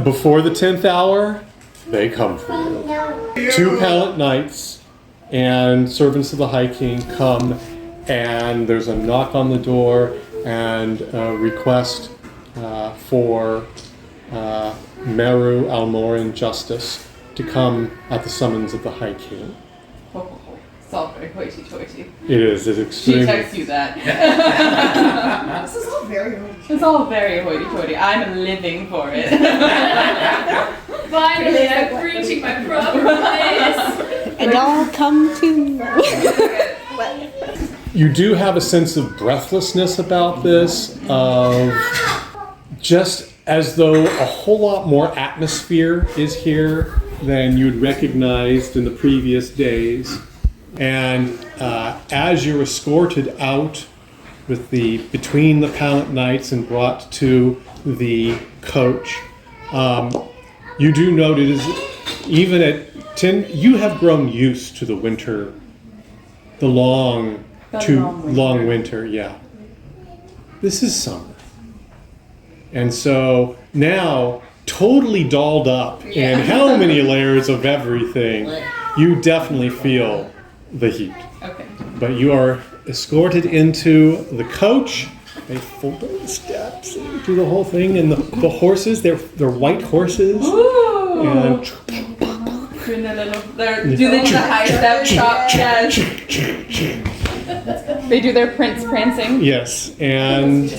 Before the 10th hour, they come for you. 2 Pallet Knights and servants of the High King come, and there's a knock on the door and a request for Mehru Almorin Justus to come at the summons of the High King. It's all very hoity-toity. It is. It's extremely... She texts you that. This is all very hoity-toity. It's all very hoity-toity. I'm living for it. Finally, I'm reaching my proper place. And I'll come too. You do have a sense of breathlessness about this, of just as though a whole lot more atmosphere is here than you'd recognized in the previous days. And as you're escorted out with between the Pallet Knights and brought to the coach, you do note it is, even at 10, you have grown used to the winter, the long winter, yeah. This is summer. And so now, totally dolled up in how many layers of everything, you definitely feel the heat. Okay. But you are escorted into the coach. They fold down the steps and do the whole thing, and the horses, they're white horses. Ooh. And Do they do the high step chop? Yes. They do their prince prancing. yes, and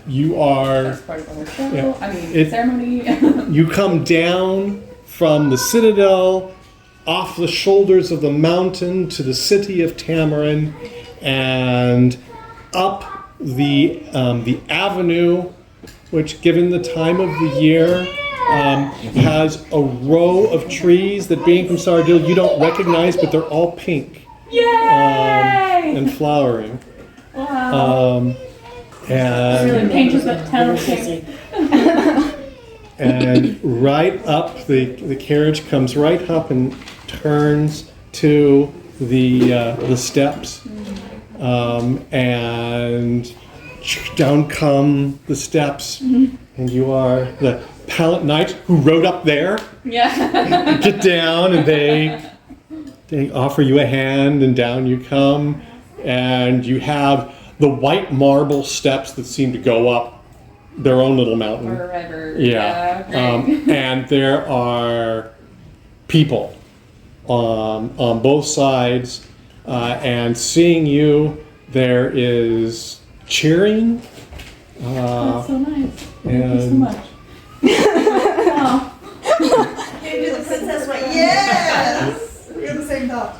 you are, That's part of our show. Ceremony. you come down from the citadel, off the shoulders of the mountain to the city of Tamarin, and up the avenue, which, given the time of the year, has a row of trees that, being from Sardil, you don't recognize, but they're all pink. Yay! And flowering. Wow. And Painted the town pink. and right up, the carriage comes right up and turns to the steps, and down come the steps, and you are the Pallet Knights who rode up there. Yeah. Get down, and they offer you a hand, and down you come, and you have the white marble steps that seem to go up their own little mountain. Forever. Yeah. Great. And there are people on both sides, and seeing you, there is cheering. That's so nice. Thank you so And much. Wow. Maybe the princess went, yes! We have the same thought.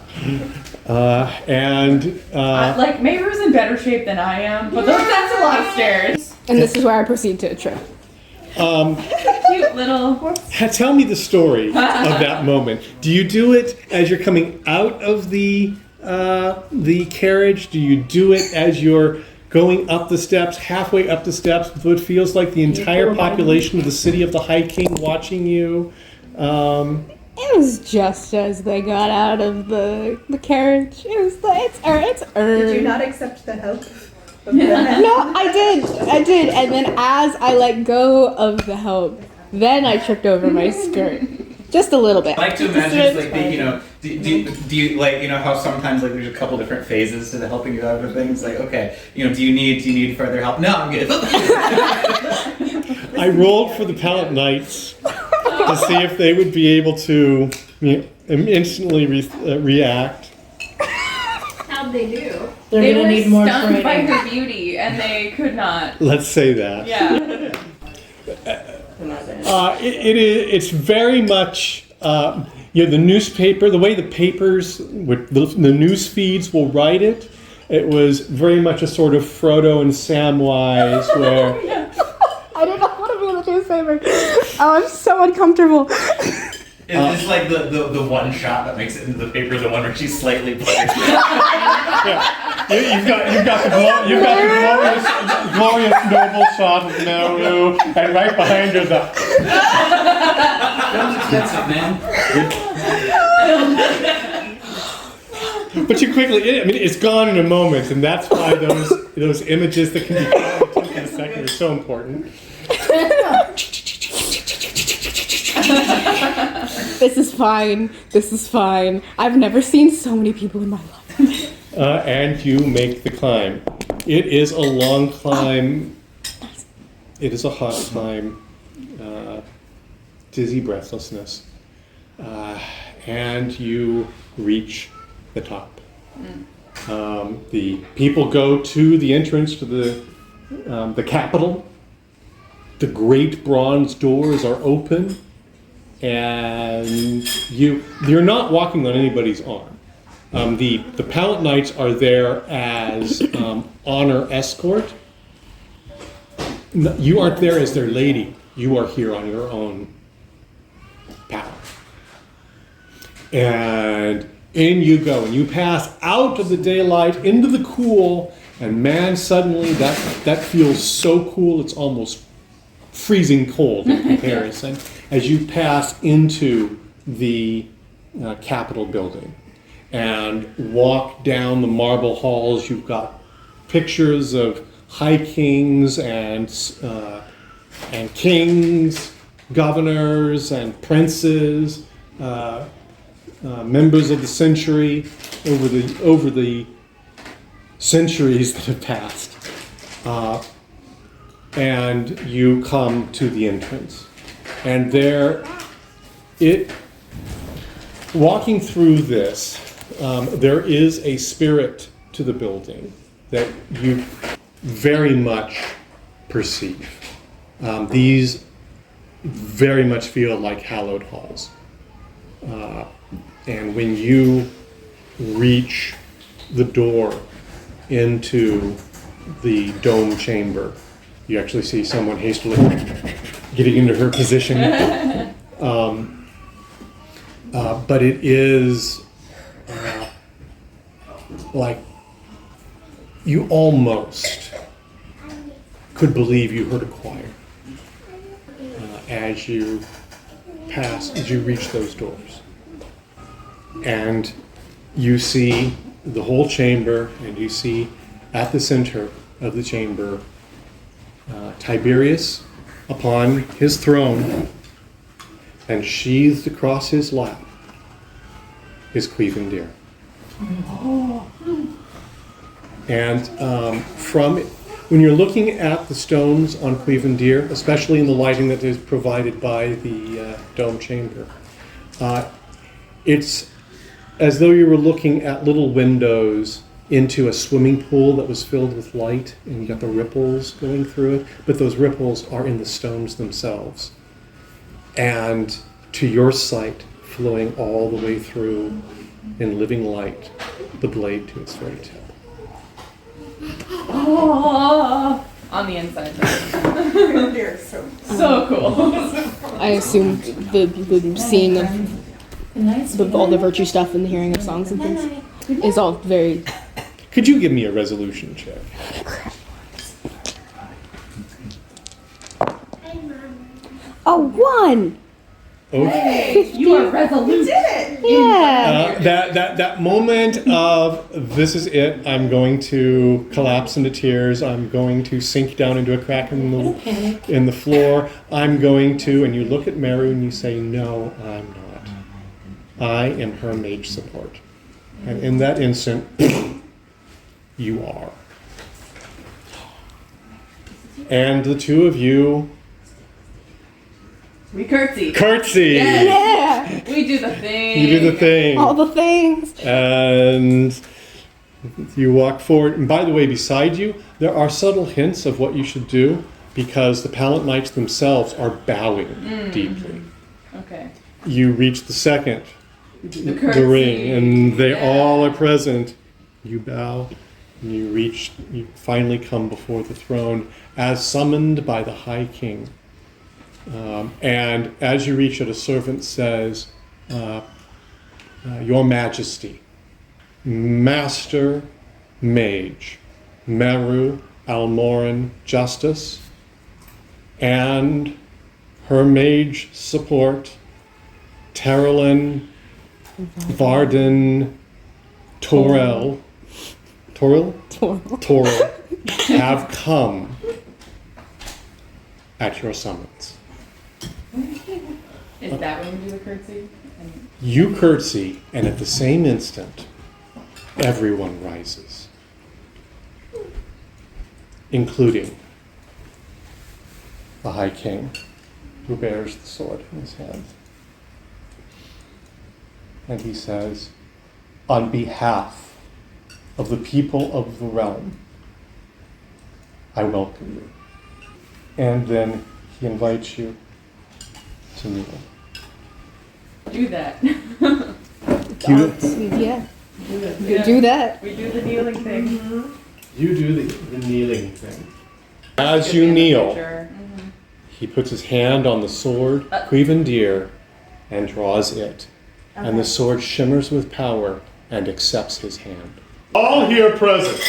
Like, Mehru's in better shape than I am, but that's a lot of stairs. And this is where I proceed to a trip. Cute little. tell me the story of that moment. Do you do it as you're coming out of the carriage? Do you do it as you're going up the steps, halfway up the steps, with what feels like the entire population of the city of the High King watching you? It was just as they got out of the carriage. It was like, it's earned. Did you not accept the help? No, I did. And then as I let go of the help, then I tripped over my skirt. Just a little bit. I like to imagine, like, do you like, how sometimes, like, there's a couple different phases to the helping you out of things. Like, okay, do you need further help? No, I'm good. I rolled for the Pallet Knights to see if they would be able to instantly react. How'd they do? They were need more stunned by her beauty, and they could not. Let's say that. Yeah. It's very much the newspaper, the way the papers, the news feeds will write it. It was very much a sort of Frodo and Samwise where. I did not want to be in the newspaper. Oh, I'm so uncomfortable. Is this like the one shot that makes it into the paper, the one where she's slightly playing? You've got the glorious noble shot of Mehru, and right behind her the. That was expensive, man. But you quickly, it's gone in a moment, and that's why those images that can be taken in a second are so important. This is fine. This is fine. I've never seen so many people in my life. And you make the climb. It is a long climb. It is a hot climb. Dizzy breathlessness. And you reach the top. The people go to the entrance to the Capitol. The great bronze doors are open, and you're not walking on anybody's arm. The Pallet Knights are there as honor escort. No, you aren't there as their lady. You are here on your own power. And in you go, and you pass out of the daylight into the cool, and man, suddenly that feels so cool it's almost freezing cold in comparison as you pass into the Capitol building and walk down the marble halls. You've got pictures of high kings and kings, governors and princes, members of the century over the centuries that have passed. And you come to the entrance. And walking through this, there is a spirit to the building that you very much perceive. These very much feel like hallowed halls. And when you reach the door into the dome chamber, you actually see someone hastily getting into her position. But it is like you almost could believe you heard a choir as you reach those doors. And you see the whole chamber, and you see at the center of the chamber Tiberius upon his throne, and sheathed across his lap is cleaven deer. And when you're looking at the stones on cleaven deer, especially in the lighting that is provided by the dome chamber, it's as though you were looking at little windows into a swimming pool that was filled with light, and you got the ripples going through it, but those ripples are in the stones themselves. And to your sight, flowing all the way through in living light, the blade to its very tip. Oh, on the inside. They're So cool. I assumed the seeing of all the virtue stuff and the hearing of songs and things is all very... Could you give me a resolution check? A 1! Okay. You are resolute. You did it! Yeah! That moment of this is it, I'm going to collapse into tears, I'm going to sink down into a crack in the floor, I'm going to, and you look at Mehru and you say, no, I'm not. I am her mage support. And in that instant, you are. And the two of you We curtsy. curtsy. Yes. Yeah! We do the thing. You do the thing. All the things! And you walk forward. And by the way, beside you, there are subtle hints of what you should do because the Pallet Knights themselves are bowing deeply. Okay. You reach the second, The curtsy. the ring, and they Yeah. all are present. You bow, and you finally come before the throne as summoned by the High King. And as you reach it, a servant says, Your Majesty, Master Mage, Mehru Almorin Justus, and her mage support, Theraline, Varden, Torel, have come at your summons. Is that when we do the curtsy? And You curtsy, and at the same instant, everyone rises, including the High King, who bears the sword in his hand. And he says, on behalf of the people of the realm, I welcome you. And then he invites you to kneel. do that. You, Yeah, Yeah. do that. We do the kneeling thing. you do the kneeling thing. As you kneel, he puts his hand on the sword, Quivendir, and draws it. And the sword shimmers with power and accepts his hand. All here present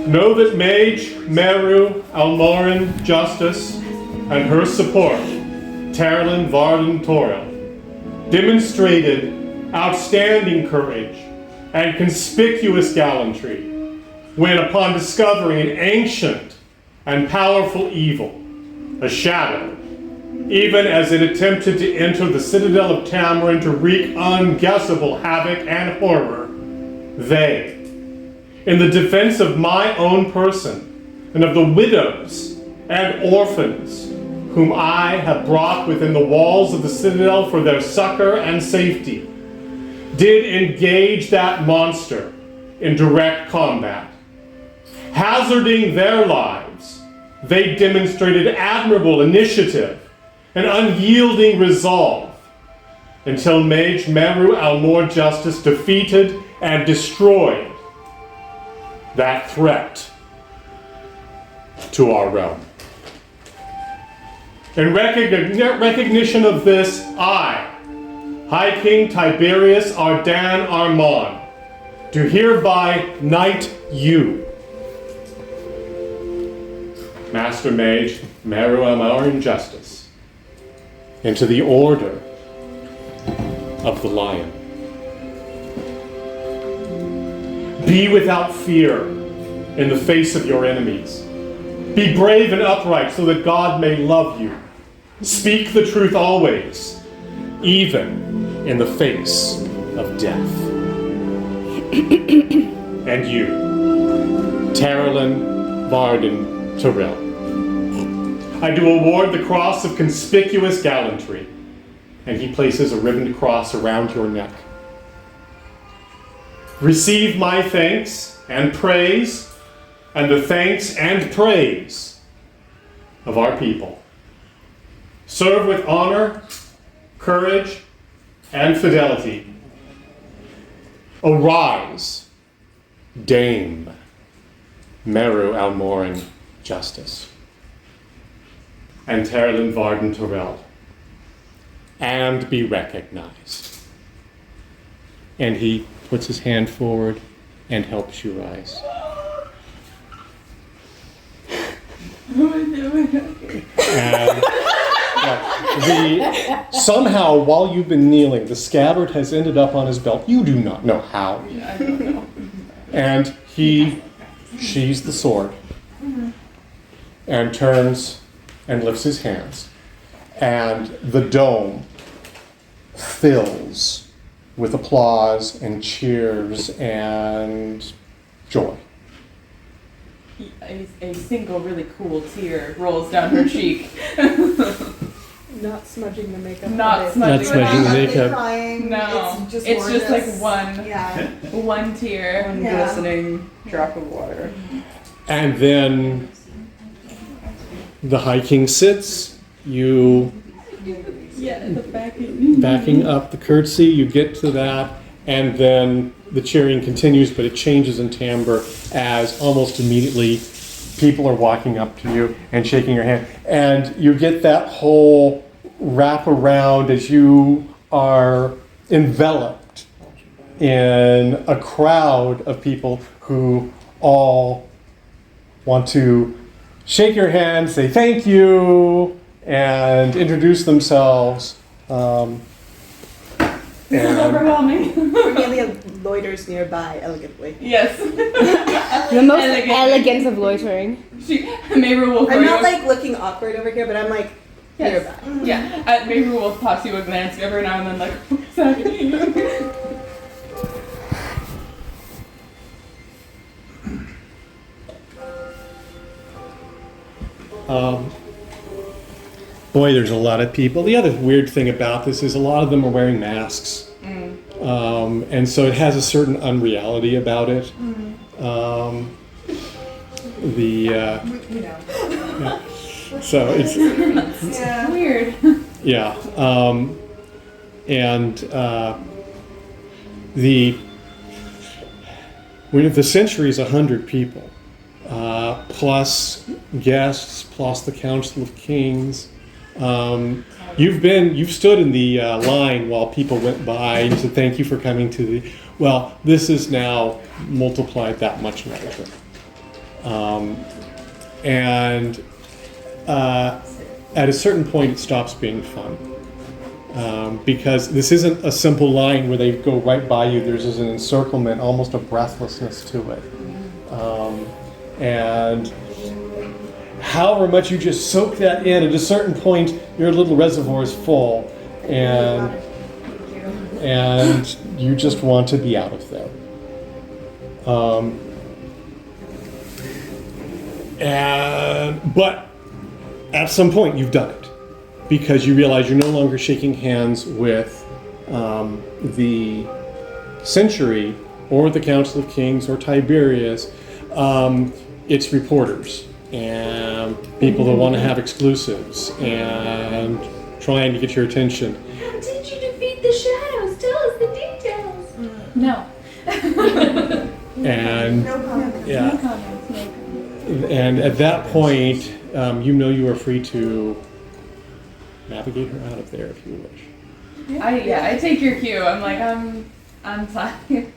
know that Mage Mehru Almorin Justus and her support, Theraline, Varden, Toril, demonstrated outstanding courage and conspicuous gallantry when, upon discovering an ancient and powerful evil, a shadow, even as it attempted to enter the citadel of Tamarin to wreak unguessable havoc and horror, they, in the defense of my own person and of the widows and orphans whom I have brought within the walls of the citadel for their succor and safety, did engage that monster in direct combat. Hazarding their lives, they demonstrated admirable initiative and unyielding resolve until Mage Mehru Almorin Justus defeated and destroyed that threat to our realm. In recognition of this, I, High King Tiberius Ardan Armand, do hereby knight you, Master Mage Mehru Almorin Justus, into the Order of the Lion. Be without fear in the face of your enemies. Be brave and upright so that God may love you. Speak the truth always, even in the face of death. And you, Theraline, Varden, Toril, I do award the Cross of Conspicuous Gallantry, and he places a ribboned cross around your neck. Receive my thanks and praise, and the thanks and praise of our people. Serve with honor, courage, and fidelity. Arise, Dame Mehru Almorin Justus, and Theraline, Varden, Toril, and be recognized. And he puts his hand forward and helps you rise. And somehow, while you've been kneeling, the scabbard has ended up on his belt. You do not know how. I don't know. And he sheathes the sword and turns and lifts his hands. And the dome fills with applause and cheers and joy. A single really cool tear rolls down her cheek. Not smudging the makeup. Not smudging Not smudging the makeup. Crying. No, It's just like gorgeous. one Yeah. one tear. One Yeah. glistening drop of water. And then the High King sits, you Yeah, the backing. backing up the curtsy, you get to that, and then the cheering continues, but it changes in timbre as almost immediately people are walking up to you and shaking your hand. And you get that whole wrap around as you are enveloped in a crowd of people who all want to shake your hand, say thank you, and introduce themselves. This is overwhelming. Cornelia loiters nearby elegantly. Yes. The most Elegant. elegance of loitering. Mehru will I'm not like looking awkward over here, but I'm like Yes. Yeah. Maybe we'll toss you a glance every now and then, like, what's happening? Boy, there's a lot of people. The other weird thing about this is a lot of them are wearing masks. And so it has a certain unreality about it. We know. Yeah. So it's Yeah. Weird. yeah, and the century is 100 people, plus guests, plus the Council of Kings. You've stood in the line while people went by and said thank you for coming to the. Well, this is now multiplied that much larger, and at a certain point it stops being fun, because this isn't a simple line where they go right by you. There's an encirclement, almost a breathlessness to it, and however much you just soak that in, at a certain point your little reservoir is full, and you just want to be out of there. But at some point you've done it, because you realize you're no longer shaking hands with the Century or the Council of Kings or Tiberius. It's reporters and people that want to have exclusives and trying to get your attention. How did you defeat the shadows? Tell us the details. No. And No comment. yeah, No comments. No comments. and at that point, you are free to navigate her out of there if you wish. I take your cue. I'm like, I'm tired.